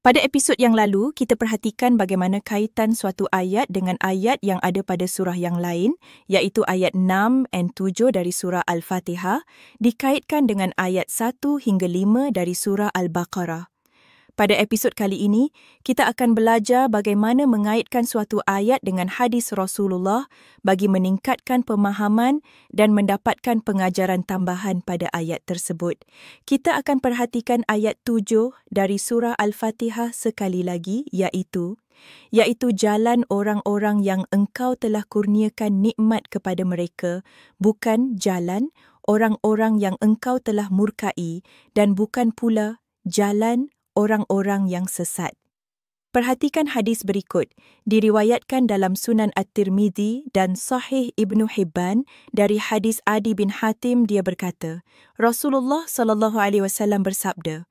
Pada episod yang lalu, kita perhatikan bagaimana kaitan suatu ayat dengan ayat yang ada pada surah yang lain, iaitu ayat 6 dan 7 dari surah Al-Fatihah, dikaitkan dengan ayat 1 hingga 5 dari surah Al-Baqarah. Pada episod kali ini, kita akan belajar bagaimana mengaitkan suatu ayat dengan hadis Rasulullah bagi meningkatkan pemahaman dan mendapatkan pengajaran tambahan pada ayat tersebut. Kita akan perhatikan ayat 7 dari surah Al-Fatihah sekali lagi, iaitu jalan orang-orang yang engkau telah kurniakan nikmat kepada mereka, bukan jalan orang-orang yang engkau telah murkai dan bukan pula jalan orang-orang yang sesat. Perhatikan hadis berikut, diriwayatkan dalam Sunan At-Tirmidzi dan Sahih Ibnu Hibban dari hadis Adi bin Hatim. Dia berkata, Rasulullah SAW bersabda,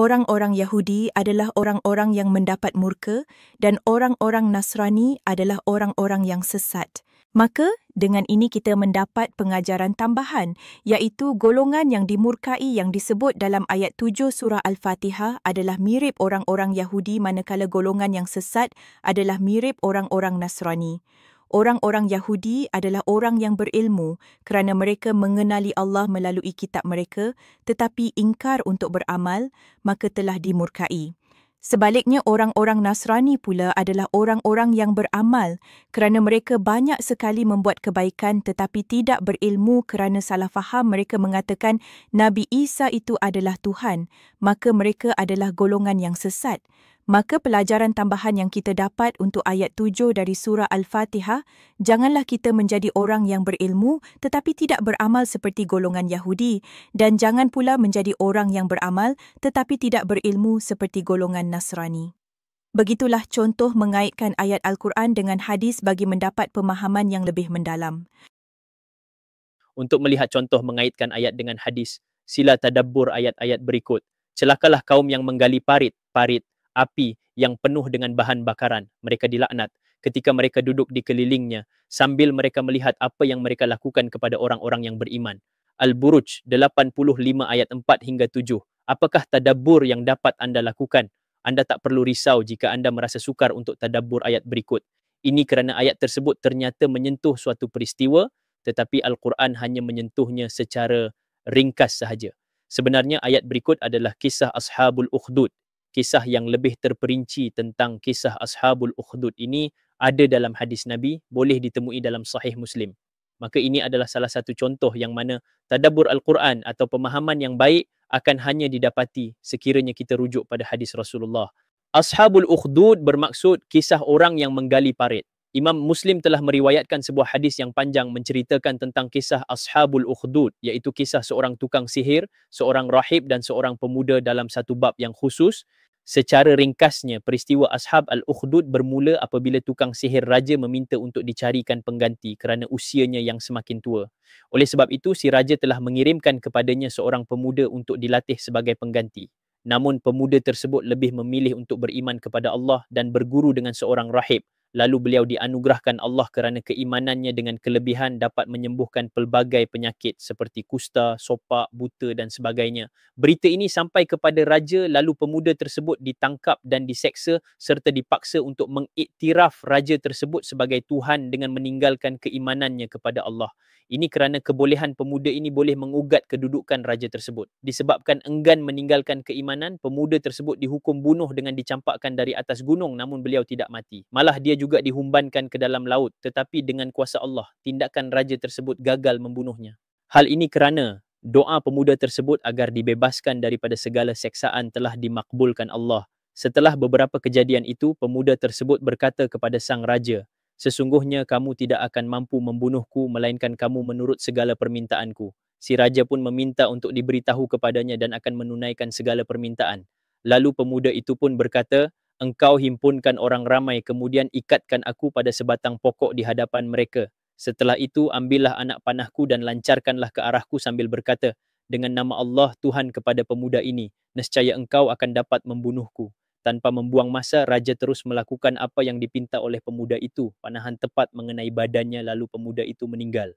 orang-orang Yahudi adalah orang-orang yang mendapat murka dan orang-orang Nasrani adalah orang-orang yang sesat. Maka, dengan ini kita mendapat pengajaran tambahan, iaitu golongan yang dimurkai yang disebut dalam ayat 7 surah Al-Fatihah adalah mirip orang-orang Yahudi, manakala golongan yang sesat adalah mirip orang-orang Nasrani. Orang-orang Yahudi adalah orang yang berilmu kerana mereka mengenali Allah melalui kitab mereka, tetapi ingkar untuk beramal, maka telah dimurkai. Sebaliknya, orang-orang Nasrani pula adalah orang-orang yang beramal kerana mereka banyak sekali membuat kebaikan tetapi tidak berilmu kerana salah faham mereka mengatakan Nabi Isa itu adalah Tuhan, maka mereka adalah golongan yang sesat. Maka pelajaran tambahan yang kita dapat untuk ayat 7 dari surah Al-Fatihah, janganlah kita menjadi orang yang berilmu tetapi tidak beramal seperti golongan Yahudi, dan jangan pula menjadi orang yang beramal tetapi tidak berilmu seperti golongan Nasrani. Begitulah contoh mengaitkan ayat Al-Quran dengan hadis bagi mendapat pemahaman yang lebih mendalam. Untuk melihat contoh mengaitkan ayat dengan hadis, sila tadabbur ayat-ayat berikut. Celakalah kaum yang menggali parit, api yang penuh dengan bahan bakaran. Mereka dilaknat ketika mereka duduk di kelilingnya sambil mereka melihat apa yang mereka lakukan kepada orang-orang yang beriman. Al-Buruj 85 ayat 4 hingga 7. Apakah tadabbur yang dapat anda lakukan? Anda tak perlu risau jika anda merasa sukar untuk tadabbur ayat berikut. Ini kerana ayat tersebut ternyata menyentuh suatu peristiwa, tetapi Al-Quran hanya menyentuhnya secara ringkas sahaja. Sebenarnya ayat berikut adalah kisah Ashabul Ukhdud. Kisah yang lebih terperinci tentang kisah Ashabul Ukhdud ini ada dalam hadis Nabi, boleh ditemui dalam Sahih Muslim. Maka ini adalah salah satu contoh yang mana tadabbur Al-Quran atau pemahaman yang baik akan hanya didapati sekiranya kita rujuk pada hadis Rasulullah. Ashabul Ukhdud bermaksud kisah orang yang menggali parit. Imam Muslim telah meriwayatkan sebuah hadis yang panjang menceritakan tentang kisah Ashabul Ukhdud, iaitu kisah seorang tukang sihir, seorang rahib dan seorang pemuda dalam satu bab yang khusus. Secara ringkasnya, peristiwa Ashab Al-Ukhdud bermula apabila tukang sihir raja meminta untuk dicarikan pengganti kerana usianya yang semakin tua. Oleh sebab itu, si raja telah mengirimkan kepadanya seorang pemuda untuk dilatih sebagai pengganti. Namun, pemuda tersebut lebih memilih untuk beriman kepada Allah dan berguru dengan seorang rahib. Lalu beliau dianugerahkan Allah kerana keimanannya dengan kelebihan dapat menyembuhkan pelbagai penyakit seperti kusta, sopak, buta dan sebagainya. Berita ini sampai kepada raja, lalu pemuda tersebut ditangkap dan diseksa serta dipaksa untuk mengiktiraf raja tersebut sebagai Tuhan dengan meninggalkan keimanannya kepada Allah. Ini kerana kebolehan pemuda ini boleh mengugat kedudukan raja tersebut. Disebabkan enggan meninggalkan keimanan, pemuda tersebut dihukum bunuh dengan dicampakkan dari atas gunung, namun beliau tidak mati. Malah dia juga dihumbankan ke dalam laut, tetapi dengan kuasa Allah, tindakan raja tersebut gagal membunuhnya. Hal ini kerana doa pemuda tersebut agar dibebaskan daripada segala seksaan telah dimakbulkan Allah. Setelah beberapa kejadian itu, pemuda tersebut berkata kepada sang raja, sesungguhnya kamu tidak akan mampu membunuhku melainkan kamu menurut segala permintaanku. Si raja pun meminta untuk diberitahu kepadanya dan akan menunaikan segala permintaan. Lalu pemuda itu pun berkata, engkau himpunkan orang ramai kemudian ikatkan aku pada sebatang pokok di hadapan mereka. Setelah itu ambillah anak panahku dan lancarkanlah ke arahku sambil berkata, dengan nama Allah Tuhan kepada pemuda ini, nescaya engkau akan dapat membunuhku. Tanpa membuang masa, raja terus melakukan apa yang dipinta oleh pemuda itu. Panahan tepat mengenai badannya lalu pemuda itu meninggal.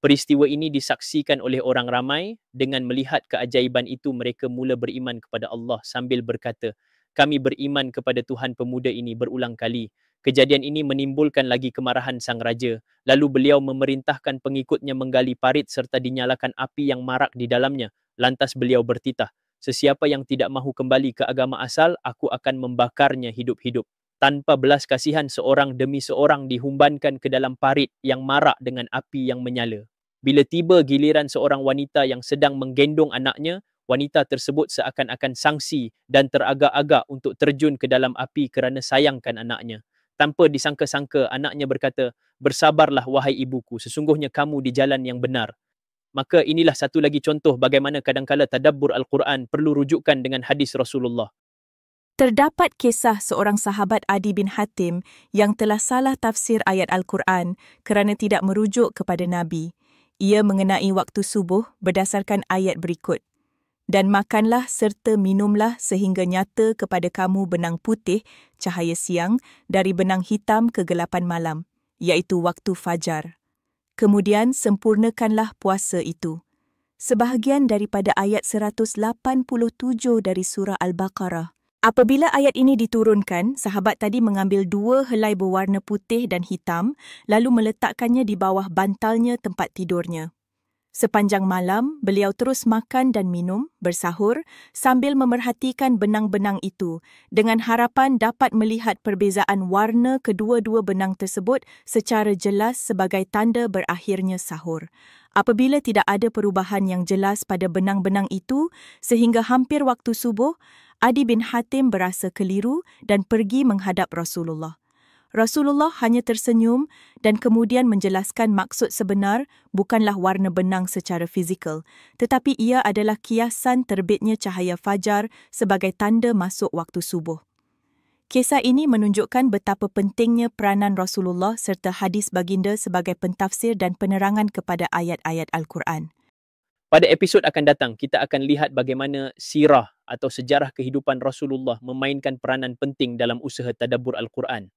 Peristiwa ini disaksikan oleh orang ramai. Dengan melihat keajaiban itu, mereka mula beriman kepada Allah sambil berkata, kami beriman kepada Tuhan pemuda ini berulang kali. Kejadian ini menimbulkan lagi kemarahan sang raja. Lalu beliau memerintahkan pengikutnya menggali parit serta dinyalakan api yang marak di dalamnya. Lantas beliau bertitah, sesiapa yang tidak mahu kembali ke agama asal, aku akan membakarnya hidup-hidup. Tanpa belas kasihan, seorang demi seorang dihumbankan ke dalam parit yang marak dengan api yang menyala. Bila tiba giliran seorang wanita yang sedang menggendong anaknya, wanita tersebut seakan-akan sangsi dan teragak-agak untuk terjun ke dalam api kerana sayangkan anaknya. Tanpa disangka-sangka, anaknya berkata, "Bersabarlah wahai ibuku, sesungguhnya kamu di jalan yang benar." Maka inilah satu lagi contoh bagaimana kadangkala tadabbur Al-Quran perlu rujukan dengan hadis Rasulullah. Terdapat kisah seorang sahabat Adi bin Hatim yang telah salah tafsir ayat Al-Quran kerana tidak merujuk kepada Nabi. Ia mengenai waktu subuh berdasarkan ayat berikut. Dan makanlah serta minumlah sehingga nyata kepada kamu benang putih, cahaya siang, dari benang hitam kegelapan malam, iaitu waktu fajar. Kemudian sempurnakanlah puasa itu. Sebahagian daripada ayat 187 dari surah Al-Baqarah. Apabila ayat ini diturunkan, sahabat tadi mengambil 2 helai berwarna putih dan hitam, lalu meletakkannya di bawah bantalnya tempat tidurnya. Sepanjang malam, beliau terus makan dan minum, bersahur, sambil memerhatikan benang-benang itu, dengan harapan dapat melihat perbezaan warna kedua-dua benang tersebut secara jelas sebagai tanda berakhirnya sahur. Apabila tidak ada perubahan yang jelas pada benang-benang itu, sehingga hampir waktu subuh, Adi bin Hatim berasa keliru dan pergi menghadap Rasulullah. Rasulullah hanya tersenyum dan kemudian menjelaskan maksud sebenar bukanlah warna benang secara fizikal, tetapi ia adalah kiasan terbitnya cahaya fajar sebagai tanda masuk waktu subuh. Kisah ini menunjukkan betapa pentingnya peranan Rasulullah serta hadis baginda sebagai pentafsir dan penerangan kepada ayat-ayat Al-Quran. Pada episod akan datang, kita akan lihat bagaimana sirah atau sejarah kehidupan Rasulullah memainkan peranan penting dalam usaha tadabbur Al-Quran.